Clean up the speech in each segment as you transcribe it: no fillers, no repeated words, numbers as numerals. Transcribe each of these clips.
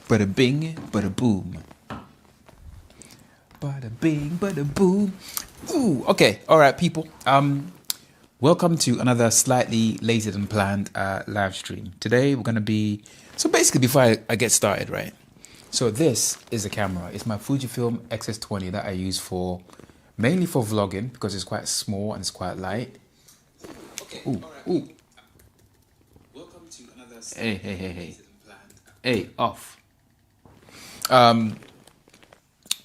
Bada bing, bada boom. Bada bing, bada boom. Ooh, okay. All right, people. Welcome to another slightly later than planned live stream. Today we're gonna be so basically before I get started, right? So this is a camera. It's my Fujifilm X-S20 that I use for mainly for vlogging because it's quite small and it's quite light. Okay. Ooh, ooh. Welcome to another hey. Hey, off. That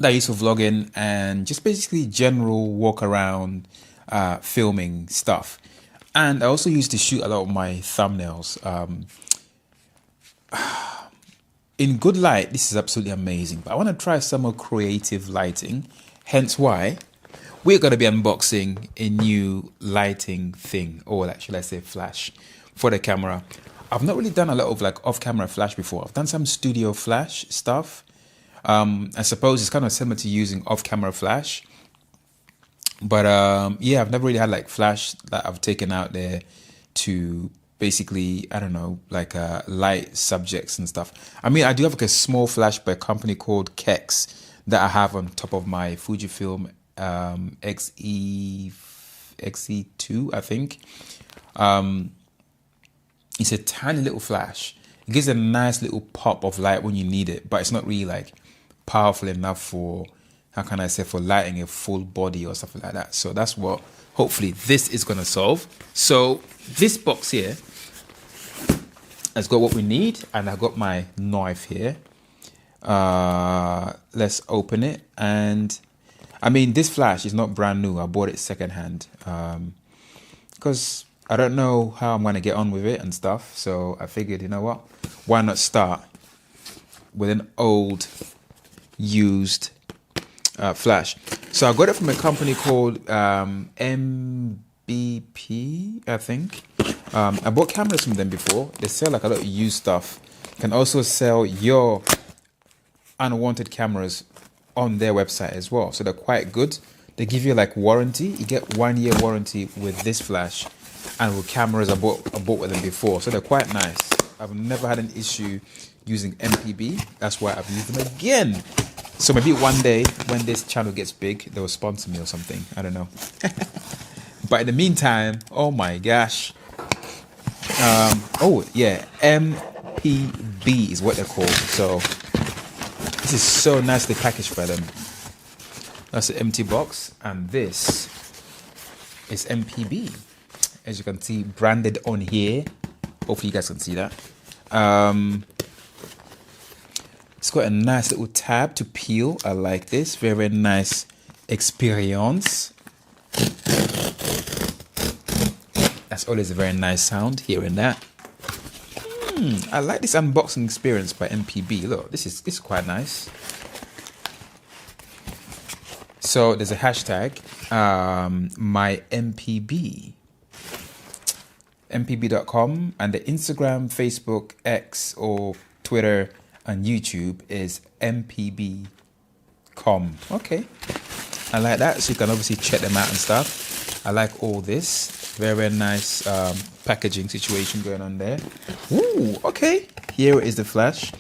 I use for vlogging and just basically general walk around filming stuff. And I also used to shoot a lot of my thumbnails. In good light, this is absolutely amazing. But I want to try some more creative lighting. Hence why we're going to be unboxing a new lighting thing, or like, should I say flash, for the camera. I've not really done a lot of like off-camera flash before. I've done some studio flash stuff. I suppose it's kind of similar to using off-camera flash. But yeah, I've never really had like flash that I've taken out there to basically, I don't know, like light subjects and stuff. I mean, I do have like a small flash by a company called Kex that I have on top of my Fujifilm XE2, I think. It's a tiny little flash. It gives a nice little pop of light when you need it, but it's not really like powerful enough for, how can I say, for lighting a full body or something like that. So that's what hopefully this is going to solve. So this box here has got what we need, and I've got my knife here. Let's open it. And I mean, this flash is not brand new. I bought it secondhand because I don't know how I'm going to get on with it and stuff. So I figured, you know what, why not start with an old used flash. So I got it from a company called MBP, I think. I bought cameras from them before. They sell like a lot of used stuff. You can also sell your unwanted cameras on their website as well. So they're quite good. They give you like warranty. You get 1 year warranty with this flash and with cameras I bought with them before. So they're quite nice. I've never had an issue using MPB. That's why I've used them again. So maybe one day when this channel gets big, they'll sponsor me or something. I don't know. But in the meantime, oh my gosh. Oh yeah, MPB is what they're called. So this is so nicely packaged by them. That's an empty box, and this is MPB. As you can see, branded on here. Hopefully you guys can see that. It's got a nice little tab to peel. I like this. Very, very nice experience. That's always a very nice sound, hearing that. I like this unboxing experience by MPB. Look, this is quite nice. So there's a hashtag, my MPB. MPB.com, and the Instagram, Facebook, X, or Twitter and YouTube is MPB.com. Okay, I like that. So you can obviously check them out and stuff. I like all this. Very, very nice packaging situation going on there. Ooh, okay. Here is the flash.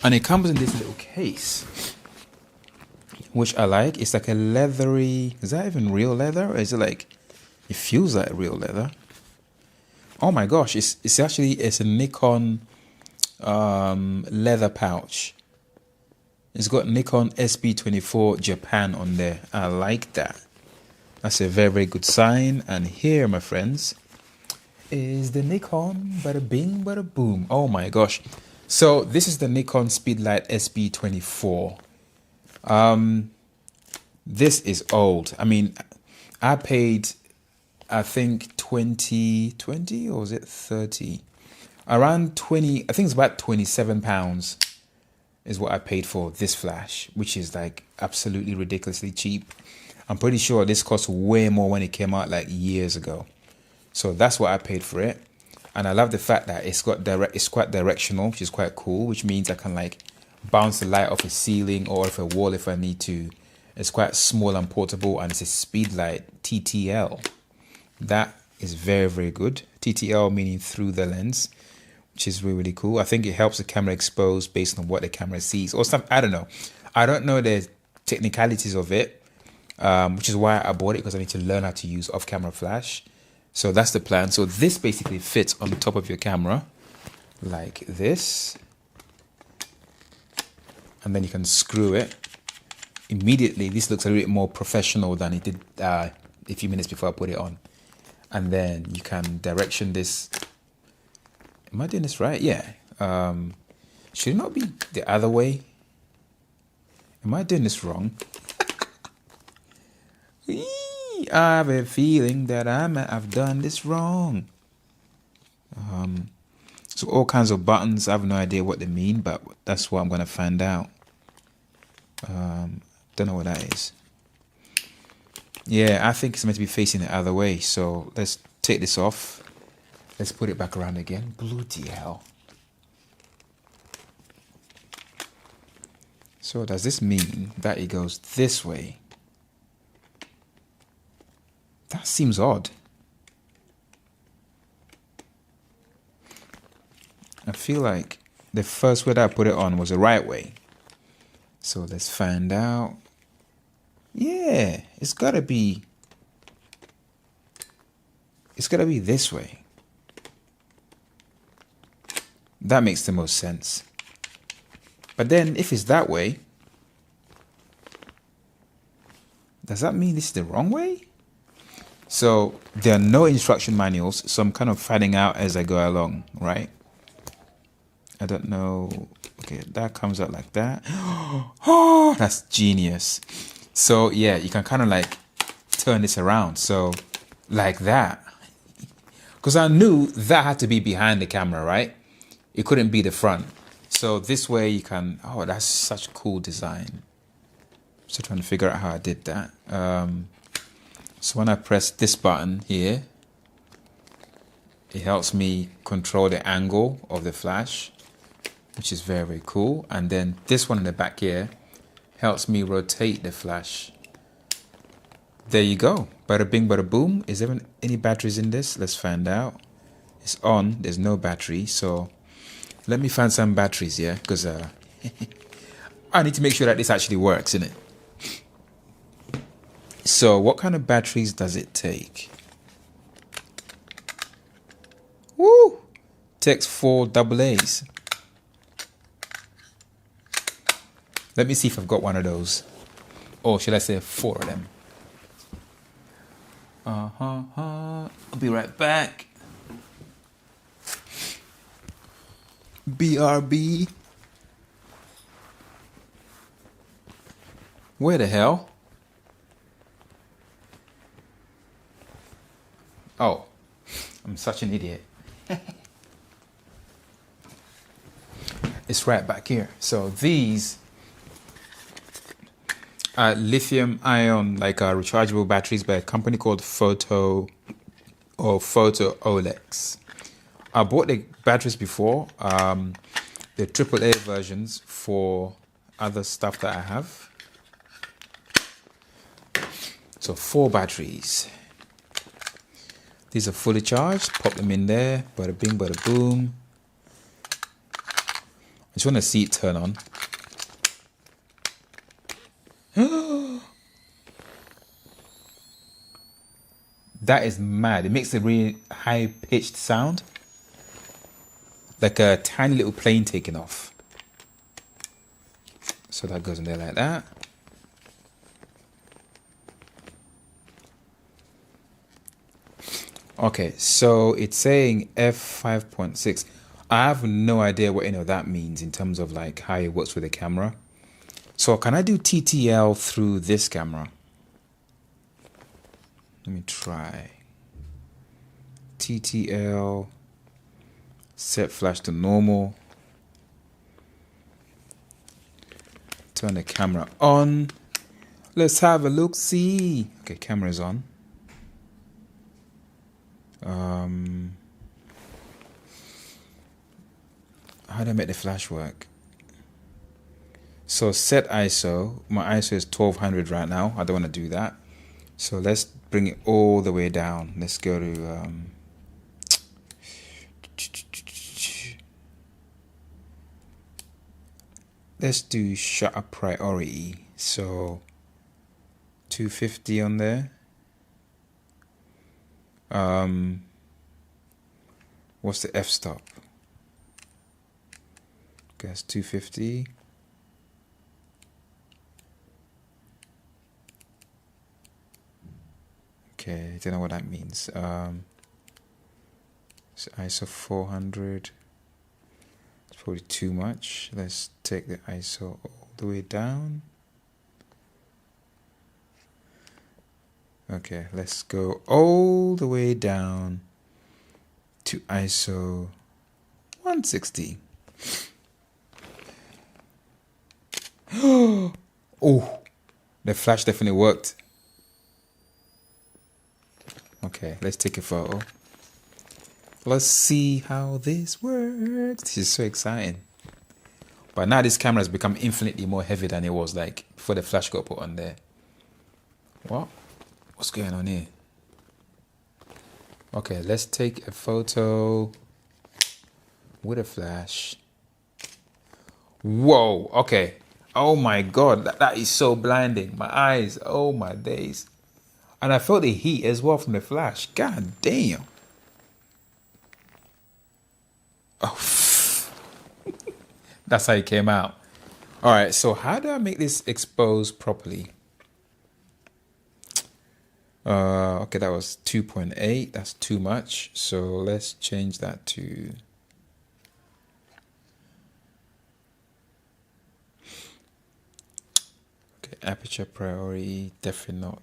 And it comes in this little case, which I like. It's like a leathery, is that even real leather? Or is it like, it feels like real leather. Oh my gosh, it's actually a Nikon leather pouch. It's got Nikon SB24 Japan on there. I like that. That's a very, very good sign. And here, my friends, is the Nikon bada bing bada boom. Oh my gosh. So this is the Nikon Speedlight SB24. This is old. I mean, I paid, I think 20 or was it 30? Around 20, I think it's about £27 is what I paid for this flash, which is like absolutely ridiculously cheap. I'm pretty sure this cost way more when it came out like years ago. So that's what I paid for it. And I love the fact that it's quite directional, which is quite cool, which means I can like bounce the light off a ceiling or off a wall if I need to. It's quite small and portable, and it's a Speedlight TTL. That is very, very good. TTL meaning through the lens, which is really, really cool. I think it helps the camera expose based on what the camera sees or something. I don't know. I don't know the technicalities of it, which is why I bought it, because I need to learn how to use off-camera flash. So that's the plan. So this basically fits on the top of your camera like this. And then you can screw it. Immediately, this looks a little bit more professional than it did a few minutes before I put it on. And then you can direction this. Am I doing this right? Yeah. Should it not be the other way? Am I doing this wrong? I have a feeling that I might have done this wrong. So all kinds of buttons. I have no idea what they mean, but that's what I'm going to find out. Don't know what that is. Yeah, I think it's meant to be facing the other way. So let's take this off. Let's put it back around again. Bloody hell. So does this mean that it goes this way? That seems odd. I feel like the first way that I put it on was the right way. So let's find out. Yeah, it's gotta be this way. That makes the most sense. But then if it's that way, does that mean this is the wrong way? So there are no instruction manuals, so I'm kind of finding out as I go along, right? I don't know. Okay, that comes out like that. Oh, that's genius. So yeah, you can kind of like turn this around. So like that. Because I knew that had to be behind the camera, right? It couldn't be the front. So this way you can, oh, that's such cool design. So trying to figure out how I did that. So when I press this button here, it helps me control the angle of the flash, which is very, very cool. And then this one in the back here helps me rotate the flash. There you go. Bada bing, bada boom. Is there any batteries in this? Let's find out. It's on. There's no battery. So let me find some batteries here, because I need to make sure that this actually works, innit? So what kind of batteries does it take? Woo! Takes 4 AA's. Let me see if I've got one of those. Or should I say 4 of them? I'll be right back. BRB. Where the hell? Oh, I'm such an idiot. It's right back here. So these are lithium ion, like rechargeable batteries by a company called Photo Olex. I bought the batteries before, the AAA versions for other stuff that I have. So 4 batteries. These are fully charged. Pop them in there. Bada bing, bada boom. I just want to see it turn on. That is mad. It makes a really high-pitched sound. Like a tiny little plane taking off. So that goes in there like that. Okay, so it's saying f5.6. I have no idea what any of that means in terms of like how it works with the camera. So can I do TTL through this camera? Let me try. TTL. Set flash to normal. Turn the camera on. Let's have a look. See. Okay, camera's on. How do I make the flash work? So set ISO. My ISO is 1200 right now. I don't want to do that. So let's bring it all the way down. Let's go to let's do shutter priority. So 250 on there. What's the f-stop? Guess 250. Okay, I don't know what that means. So ISO 400. It's probably too much. Let's take the ISO all the way down. Okay, let's go all the way down to ISO 160. Oh, the flash definitely worked. Okay, let's take a photo. Let's see how this works. This is so exciting. But now this camera has become infinitely more heavy than it was like before the flash got put on there. What? What's going on here? Okay, let's take a photo with a flash. Whoa, okay. Oh my God, that is so blinding. My eyes, oh my days. And I felt the heat as well from the flash. God damn. Oh, that's how it came out. All right, so how do I make this expose properly? Okay, that was 2.8. That's too much. So let's change that to... Okay, aperture priority, definitely not.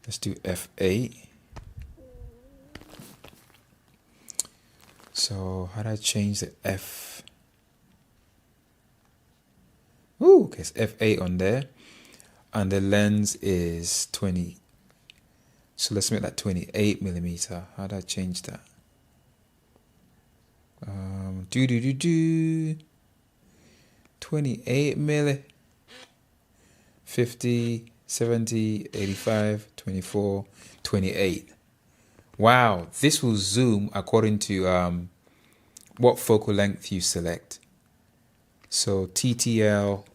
Let's do f8. So how do I change the f? Ooh, okay, it's f8 on there. And the lens is 20. So let's make that 28 millimeter. How do I change that? 28 milli. 50, 70, 85, 24, 28. Wow, this will zoom according to what focal length you select. So TTL.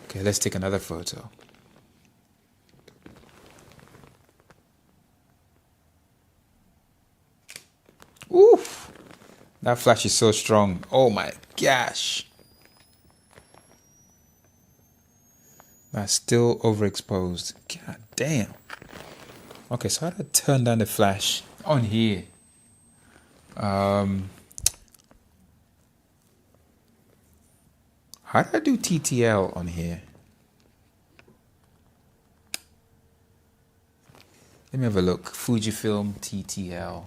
Okay, let's take another photo. Oof! That flash is so strong. Oh my gosh. That's still overexposed. God damn. Okay, so how do I turn down the flash on here? How do I do TTL on here? Let me have a look. Fujifilm TTL.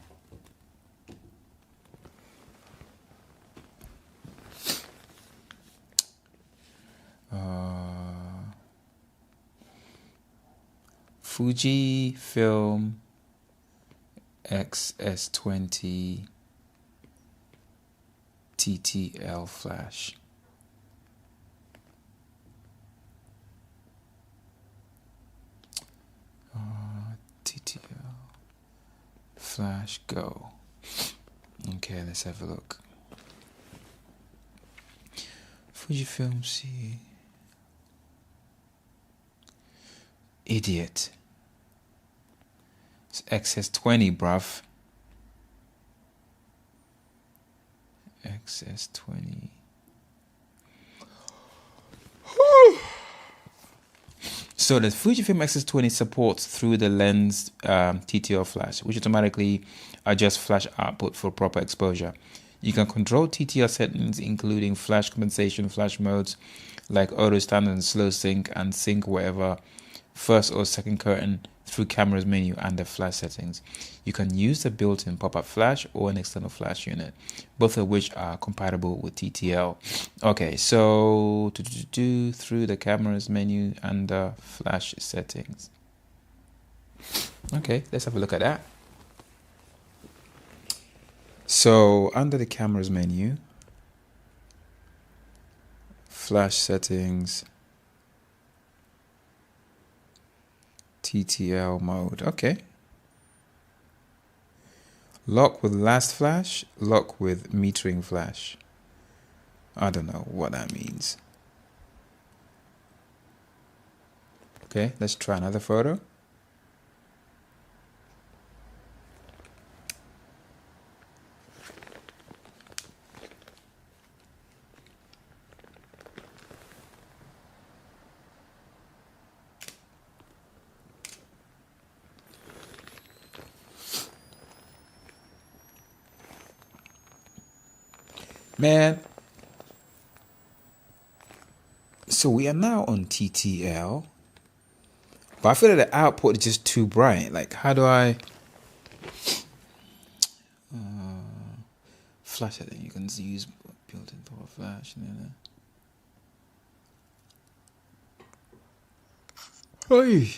Fujifilm XS20 TTL flash. TTL flash go. Okay, let's have a look. Fujifilm C. Idiot. It's XS20, bruv. XS20. So the Fujifilm XS20 supports through the lens TTL flash, which automatically adjusts flash output for proper exposure. You can control TTL settings, including flash compensation, flash modes like auto standard and slow sync, and sync whatever first or second curtain through camera's menu and the flash settings. You can use the built-in pop-up flash or an external flash unit, both of which are compatible with TTL. Okay, so through the camera's menu and the flash settings. Okay, let's have a look at that. So under the camera's menu, flash settings, TTL mode. Okay. Lock with last flash, lock with metering flash. I don't know what that means. Okay, let's try another photo. Man, so we are now on TTL, but I feel like the output is just too bright. Like, how do I flash it? You can use built-in power flash. Oi.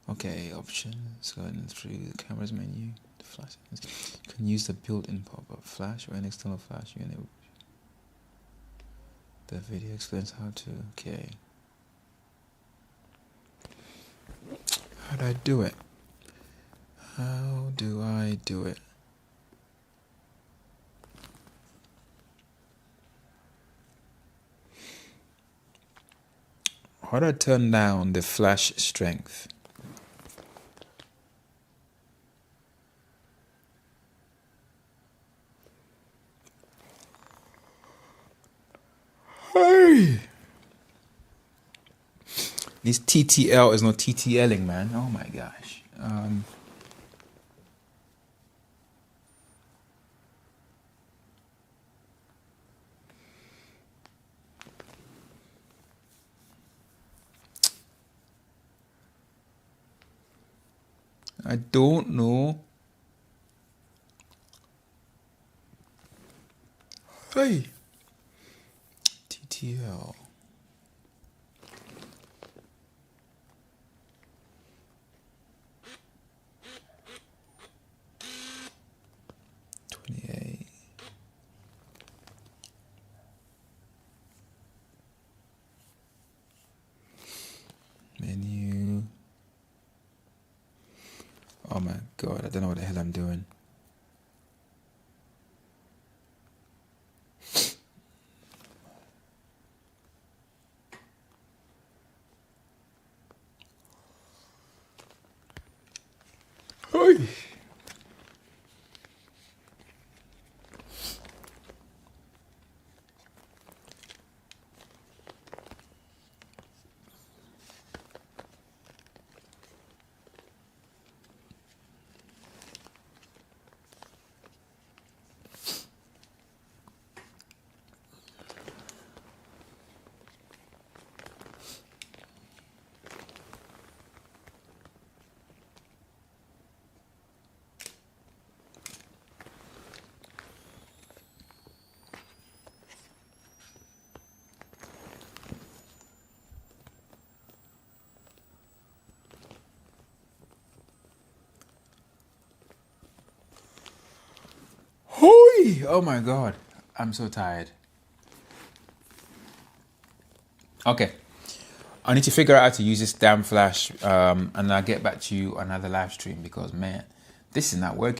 Okay, options, going through the cameras menu, the flash. You can use the built-in pop-up flash or an external flash. You enable. The video explains how to. Okay. How do I do it? How do I do it? How do I turn down the flash strength? Hey! This TTL is not TTLing, man. Oh my gosh. I don't know. Hey. TTL. Menu. Oh my god, I don't know what the hell I'm doing. Hey. Hoi! Oh my god, I'm so tired. Okay, I need to figure out how to use this damn flash, and I'll get back to you on another live stream because man, this is not working.